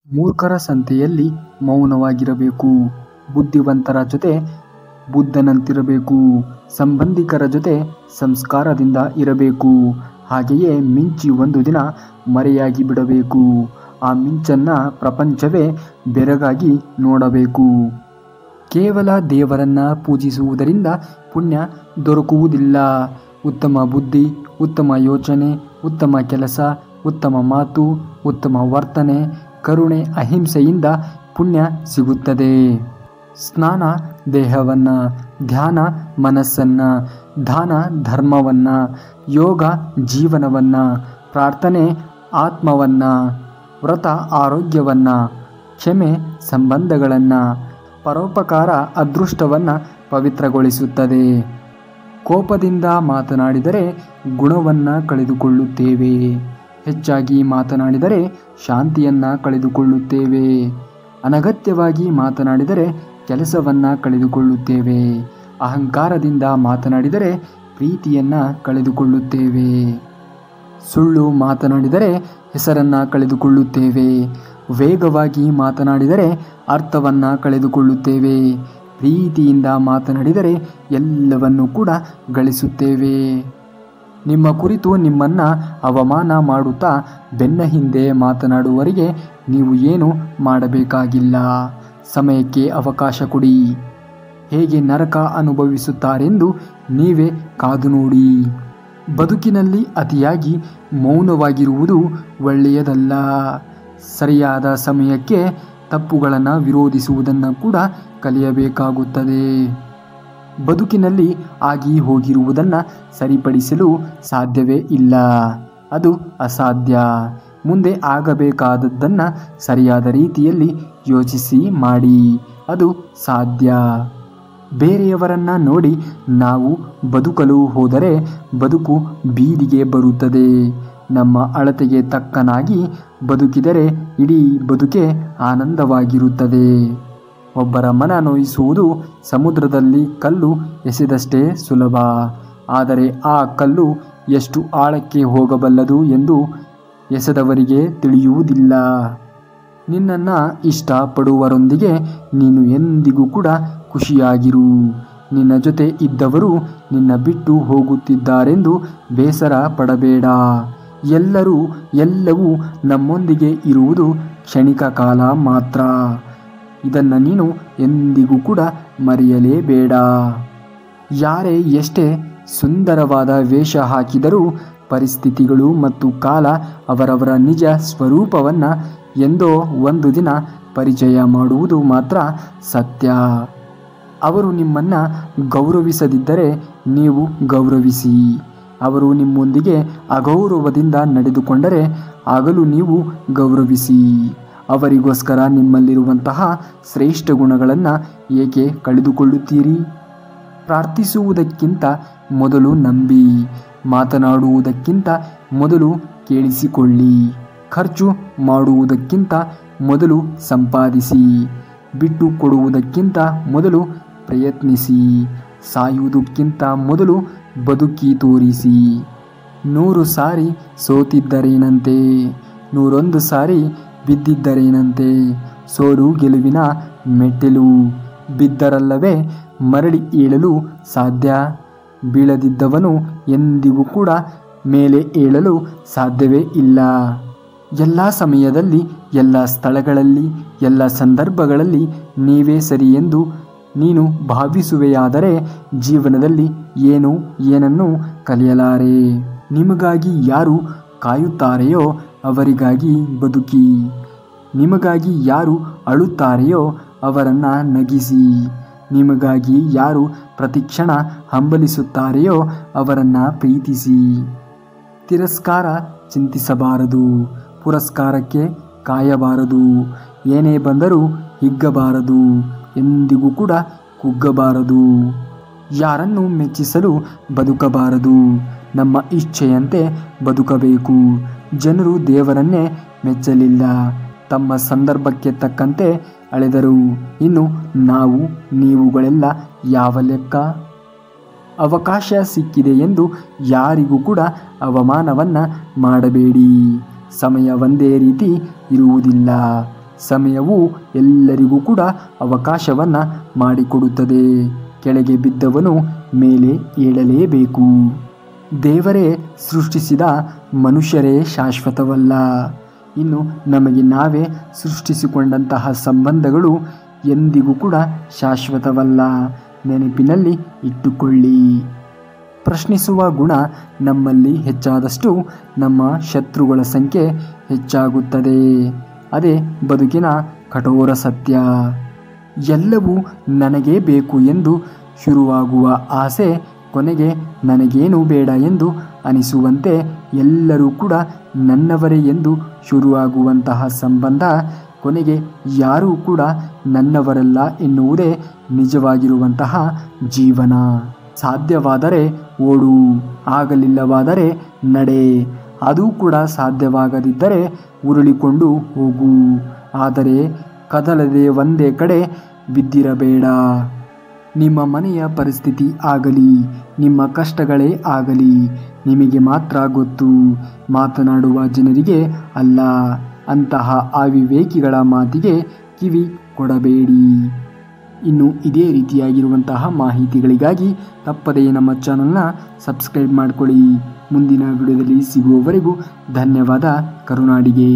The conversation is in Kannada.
ಮೂರ್ಖರ ಸಂತೆಯಲ್ಲಿ ಮೌನವಾಗಿರಬೇಕು. ಬುದ್ಧಿವಂತರ ಜೊತೆ ಬುದ್ಧನಂತಿರಬೇಕು. ಸಂಬಂಧಿಕರ ಜೊತೆ ಸಂಸ್ಕಾರದಿಂದ ಇರಬೇಕು. ಹಾಗೆಯೇ ಮಿಂಚಿ ಒಂದು ದಿನ ಮರೆಯಾಗಿ ಬಿಡಬೇಕು. ಆ ಮಿಂಚನ್ನು ಪ್ರಪಂಚವೇ ಬೆರಗಾಗಿ ನೋಡಬೇಕು. ಕೇವಲ ದೇವರನ್ನ ಪೂಜಿಸುವುದರಿಂದ ಪುಣ್ಯ ದೊರಕುವುದಿಲ್ಲ. ಉತ್ತಮ ಬುದ್ಧಿ, ಉತ್ತಮ ಯೋಚನೆ, ಉತ್ತಮ ಕೆಲಸ, ಉತ್ತಮ ಮಾತು, ಉತ್ತಮ ವರ್ತನೆ, ಕರುಣೆ, ಅಹಿಂಸೆಯಿಂದ ಪುಣ್ಯ ಸಿಗುತ್ತದೆ. ಸ್ನಾನ ದೇಹವನ್ನು, ಧ್ಯಾನ ಮನಸ್ಸನ್ನು, ದಾನ ಧರ್ಮವನ್ನು, ಯೋಗ ಜೀವನವನ್ನು, ಪ್ರಾರ್ಥನೆ ಆತ್ಮವನ್ನು, ವ್ರತ ಆರೋಗ್ಯವನ್ನು, ಕ್ಷಮೆ ಸಂಬಂಧಗಳನ್ನು, ಪರೋಪಕಾರ ಅದೃಷ್ಟವನ್ನು ಪವಿತ್ರಗೊಳಿಸುತ್ತದೆ. ಕೋಪದಿಂದ ಮಾತನಾಡಿದರೆ ಗುಣವನ್ನು ಕಳೆದುಕೊಳ್ಳುತ್ತೇವೆ. ಹೆಚ್ಚಾಗಿ ಮಾತನಾಡಿದರೆ ಶಾಂತಿಯನ್ನು ಕಳೆದುಕೊಳ್ಳುತ್ತೇವೆ. ಅನಗತ್ಯವಾಗಿ ಮಾತನಾಡಿದರೆ ಕೆಲಸವನ್ನು ಕಳೆದುಕೊಳ್ಳುತ್ತೇವೆ. ಅಹಂಕಾರದಿಂದ ಮಾತನಾಡಿದರೆ ಪ್ರೀತಿಯನ್ನು ಕಳೆದುಕೊಳ್ಳುತ್ತೇವೆ. ಸುಳ್ಳು ಮಾತನಾಡಿದರೆ ಹೆಸರನ್ನು ಕಳೆದುಕೊಳ್ಳುತ್ತೇವೆ. ವೇಗವಾಗಿ ಮಾತನಾಡಿದರೆ ಅರ್ಥವನ್ನು ಕಳೆದುಕೊಳ್ಳುತ್ತೇವೆ. ಪ್ರೀತಿಯಿಂದ ಮಾತನಾಡಿದರೆ ಎಲ್ಲವನ್ನೂ ಕೂಡ ಗಳಿಸುತ್ತೇವೆ. ನಿಮ್ಮ ಕುರಿತು ನಿಮ್ಮನ್ನು ಅವಮಾನ ಮಾಡುತ್ತಾ ಬೆನ್ನ ಹಿಂದೆ ಮಾತನಾಡುವವರಿಗೆ ನೀವು ಏನು ಮಾಡಬೇಕಾಗಿಲ್ಲ. ಸಮಯಕ್ಕೆ ಅವಕಾಶ ಕೊಡಿ. ಹೇಗೆ ನರಕ ಅನುಭವಿಸುತ್ತಾರೆಂದು ನೀವೇ ಕಾದು ನೋಡಿ. ಬದುಕಿನಲ್ಲಿ ಅತಿಯಾಗಿ ಮೌನವಾಗಿರುವುದು ಒಳ್ಳೆಯದಲ್ಲ. ಸರಿಯಾದ ಸಮಯಕ್ಕೆ ತಪ್ಪುಗಳನ್ನು ವಿರೋಧಿಸುವುದನ್ನು ಕೂಡ ಕಲಿಯಬೇಕಾಗುತ್ತದೆ. ಬದುಕಿನಲ್ಲಿ ಆಗಿ ಹೋಗಿರುವುದನ್ನು ಸರಿಪಡಿಸಲು ಸಾಧ್ಯವೇ ಇಲ್ಲ. ಅದು ಅಸಾಧ್ಯ. ಮುಂದೆ ಆಗಬೇಕಾದದ್ದನ್ನು ಸರಿಯಾದ ರೀತಿಯಲ್ಲಿ ಯೋಚಿಸಿ ಮಾಡಿ. ಅದು ಸಾಧ್ಯ. ಬೇರೆಯವರನ್ನು ನೋಡಿ ನಾವು ಬದುಕಲು ಹೋದರೆ ಬದುಕು ಬೀದಿಗೆ ಬರುತ್ತದೆ. ನಮ್ಮ ಅಳತೆಗೆ ತಕ್ಕನಾಗಿ ಬದುಕಿದರೆ ಇಡೀ ಬದುಕೇ ಆನಂದವಾಗಿರುತ್ತದೆ. ಒಬ್ಬರ ಮನ ನೋಯಿಸುವುದು ಸಮುದ್ರದಲ್ಲಿ ಕಲ್ಲು ಎಸೆದಷ್ಟೇ ಸುಲಭ. ಆದರೆ ಆ ಕಲ್ಲು ಎಷ್ಟು ಆಳಕ್ಕೆ ಹೋಗಬಲ್ಲದು ಎಂದು ಎಸೆದವರಿಗೆ ತಿಳಿಯುವುದಿಲ್ಲ. ನಿನ್ನನ್ನು ಇಷ್ಟಪಡುವವರೊಂದಿಗೆ ನೀನು ಎಂದಿಗೂ ಕೂಡ ಖುಷಿಯಾಗಿರು. ನಿನ್ನ ಜೊತೆ ಇದ್ದವರು ನಿನ್ನ ಬಿಟ್ಟು ಹೋಗುತ್ತಿದ್ದಾರೆಂದು ಬೇಸರ ಪಡಬೇಡ. ಎಲ್ಲವೂ ನಮ್ಮೊಂದಿಗೆ ಇರುವುದು ಕ್ಷಣಿಕ ಕಾಲ ಮಾತ್ರ. ಇದನ್ನು ನೀನು ಎಂದಿಗೂ ಕೂಡ ಮರೆಯಲೇಬೇಡ. ಯಾರೇ ಎಷ್ಟೇ ಸುಂದರವಾದ ವೇಷ ಹಾಕಿದರೂ ಪರಿಸ್ಥಿತಿಗಳು ಮತ್ತು ಕಾಲ ಅವರವರ ನಿಜ ಸ್ವರೂಪವನ್ನು ಎಂದೋ ಒಂದು ದಿನ ಪರಿಚಯ ಮಾಡುವುದು ಮಾತ್ರ ಸತ್ಯ. ಅವರು ನಿಮ್ಮನ್ನು ಗೌರವಿಸದಿದ್ದರೆ ನೀವು ಗೌರವಿಸಿ. ಅವರು ನಿಮ್ಮೊಂದಿಗೆ ಅಗೌರವದಿಂದ ನಡೆದುಕೊಂಡರೆ ಆಗಲೂ ನೀವು ಗೌರವಿಸಿ. ಅವರಿಗೋಸ್ಕರ ನಿಮ್ಮಲ್ಲಿರುವಂತಹ ಶ್ರೇಷ್ಠ ಗುಣಗಳನ್ನು ಏಕೆ ಕಳೆದುಕೊಳ್ಳುತ್ತೀರಿ? ಪ್ರಾರ್ಥಿಸುವುದಕ್ಕಿಂತ ಮೊದಲು ನಂಬಿ. ಮಾತನಾಡುವುದಕ್ಕಿಂತ ಮೊದಲು ಕೇಳಿಸಿಕೊಳ್ಳಿ. ಖರ್ಚು ಮಾಡುವುದಕ್ಕಿಂತ ಮೊದಲು ಸಂಪಾದಿಸಿ. ಬಿಟ್ಟು ಕೊಡುವುದಕ್ಕಿಂತ ಮೊದಲು ಪ್ರಯತ್ನಿಸಿ. ಸಾಯುವುದಕ್ಕಿಂತ ಮೊದಲು ಬದುಕಿ ತೋರಿಸಿ. 100 ಸಾರಿ ಸೋತಿದ್ದರೇನಂತೆ, 101 ಸಾರಿ ಬಿದ್ದಿದ್ದರೇನಂತೆ. ಸೋಲು ಗೆಲುವಿನ ಮೆಟ್ಟಿಲು. ಬಿದ್ದರಲ್ಲವೇ ಮರಳಿ ಏಳಲು ಸಾಧ್ಯ. ಬೀಳದಿದ್ದವನು ಎಂದಿಗೂ ಕೂಡ ಮೇಲೆ ಏಳಲು ಸಾಧ್ಯವೇ ಇಲ್ಲ. ಎಲ್ಲ ಸಮಯದಲ್ಲಿ, ಎಲ್ಲ ಸ್ಥಳಗಳಲ್ಲಿ, ಎಲ್ಲ ಸಂದರ್ಭಗಳಲ್ಲಿ ನೀವೇ ಸರಿ ಎಂದು ನೀನು ಭಾವಿಸುವೆಯಾದರೆ ಜೀವನದಲ್ಲಿ ಏನನ್ನೂ ಕಲಿಯಲಾರೆ. ನಿಮಗಾಗಿ ಯಾರು ಕಾಯುತ್ತಾರೆಯೋ ಅವರಿಗಾಗಿ ಬದುಕಿ. ನಿಮಗಾಗಿ ಯಾರು ಅಳುತ್ತಾರೆಯೋ ಅವರನ್ನು ನಗಿಸಿ. ನಿಮಗಾಗಿ ಯಾರು ಪ್ರತಿಕ್ಷಣ ಹಂಬಲಿಸುತ್ತಾರೆಯೋ ಅವರನ್ನು ಪ್ರೀತಿಸಿ. ತಿರಸ್ಕಾರ ಚಿಂತಿಸಬಾರದು. ಪುರಸ್ಕಾರಕ್ಕೆ ಕಾಯಬಾರದು. ಏನೇ ಬಂದರೂ ಹಿಗ್ಗಬಾರದು. ಎಂದಿಗೂ ಕೂಡ ಕುಗ್ಗಬಾರದು. ಯಾರನ್ನು ಮೆಚ್ಚಿಸಲು ಬದುಕಬಾರದು. ನಮ್ಮ ಇಚ್ಛೆಯಂತೆ ಬದುಕಬೇಕು. ಜನರು ದೇವರನ್ನೇ ಮೆಚ್ಚಲಿಲ್ಲ. ತಮ್ಮ ಸಂದರ್ಭಕ್ಕೆ ತಕ್ಕಂತೆ ಅಳೆದರು. ಇನ್ನು ನೀವುಗಳೆಲ್ಲ ಯಾವ ಲೆಕ್ಕ? ಅವಕಾಶ ಸಿಕ್ಕಿದೆ ಎಂದು ಯಾರಿಗೂ ಕೂಡ ಅವಮಾನವನ್ನು ಮಾಡಬೇಡಿ. ಸಮಯ ಒಂದೇ ರೀತಿ ಇರುವುದಿಲ್ಲ. ಸಮಯವು ಎಲ್ಲರಿಗೂ ಕೂಡ ಅವಕಾಶವನ್ನು ಮಾಡಿಕೊಡುತ್ತದೆ. ಕೆಳಗೆ ಬಿದ್ದವನು ಮೇಲೆ ಏಳಲೇಬೇಕು. ದೇವರೇ ಸೃಷ್ಟಿಸಿದ ಮನುಷ್ಯರೇ ಶಾಶ್ವತವಲ್ಲ. ಇನ್ನು ನಮಗೆ ನಾವೇ ಸೃಷ್ಟಿಸಿಕೊಂಡಂತಹ ಸಂಬಂಧಗಳು ಎಂದಿಗೂ ಕೂಡ ಶಾಶ್ವತವಲ್ಲ. ನೆನಪಿನಲ್ಲಿ ಇಟ್ಟುಕೊಳ್ಳಿ. ಪ್ರಶ್ನಿಸುವ ಗುಣ ನಮ್ಮಲ್ಲಿ ಹೆಚ್ಚಾದಷ್ಟು ನಮ್ಮ ಶತ್ರುಗಳ ಸಂಖ್ಯೆ ಹೆಚ್ಚಾಗುತ್ತದೆ. ಅದೇ ಬದುಕಿನ ಕಠೋರ ಸತ್ಯ. ಎಲ್ಲವೂ ನನಗೇ ಬೇಕು ಎಂದು ಶುರುವಾಗುವ ಆಸೆ ಕೊನೆಗೆ ನನಗೇನೂ ಬೇಡ ಎಂದು ಅನಿಸುವಂತೆ ಎಲ್ಲರೂ ಕೂಡ ನನ್ನವರೇ ಎಂದು ಶುರುವಾಗುವಂತಹ ಸಂಬಂಧ ಕೊನೆಗೆ ಯಾರೂ ಕೂಡ ನನ್ನವರಲ್ಲ ಎನ್ನುವುದೇ ನಿಜವಾಗಿರುವಂತಹ ಜೀವನ. ಸಾಧ್ಯವಾದರೆ ಓಡು, ಆಗಲಿಲ್ಲವಾದರೆ ನಡೆ. ಅದು ಕೂಡ ಸಾಧ್ಯವಾಗದಿದ್ದರೆ ಉರುಳಿಕೊಂಡು ಹೋಗು. ಆದರೆ ಕದಲದೆ ಒಂದೇ ಕಡೆ ಬಿದ್ದಿರಬೇಡ. ನಿಮ್ಮ ಮನೆಯ ಪರಿಸ್ಥಿತಿ ಆಗಲಿ, ನಿಮ್ಮ ಕಷ್ಟಗಳೇ ಆಗಲಿ ನಿಮಗೆ ಮಾತ್ರ ಗೊತ್ತು, ಮಾತನಾಡುವ ಜನರಿಗೆ ಅಲ್ಲ. ಅಂತಹ ಅವಿವೇಕಿಗಳ ಮಾತಿಗೆ ಕಿವಿ ಕೊಡಬೇಡಿ. ಇನ್ನು ಇದೇ ರೀತಿಯಾಗಿರುವಂತಹ ಮಾಹಿತಿಗಳಿಗಾಗಿ ತಪ್ಪದೇ ನಮ್ಮ ಚಾನಲ್ನ ಸಬ್ಸ್ಕ್ರೈಬ್ ಮಾಡಿಕೊಳ್ಳಿ. ಮುಂದಿನ ವಿಡಿಯೋದಲ್ಲಿ ಸಿಗುವವರೆಗೂ ಧನ್ಯವಾದ. ಕರುನಾಡಿಗೆ.